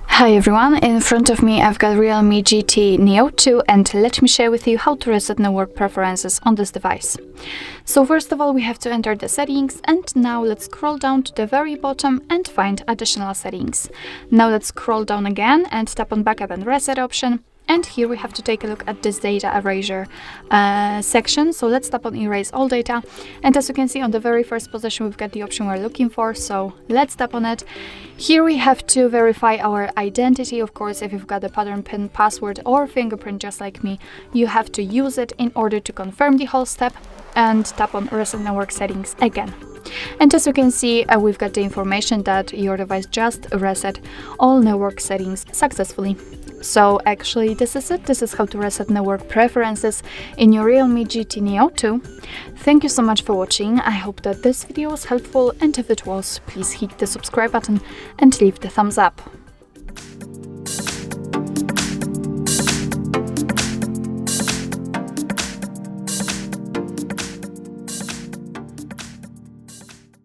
Hi everyone, in front of me I've got REALME GT Neo2 and let me share with you how to reset network preferences on this device. So first of all we have to enter the settings, and now let's scroll down to the very bottom and find additional settings. Now let's scroll down again and tap on backup and reset option. And here we have to take a look at this data erasure section. So let's tap on erase all data. And as you can see on the very first position, we've got the option we're looking for. So let's tap on it. Here we have to verify our identity. Of course, if you've got a pattern, PIN, password or fingerprint just like me, you have to use it in order to confirm the whole step, and tap on reset network settings again. And as you can see, we've got the information that your device just reset all network settings successfully. So actually this is it. This is how to reset network preferences in your REALME GT Neo2. Thank you so much for watching. I hope that this video was helpful, and if it was, please hit the subscribe button and leave the thumbs up.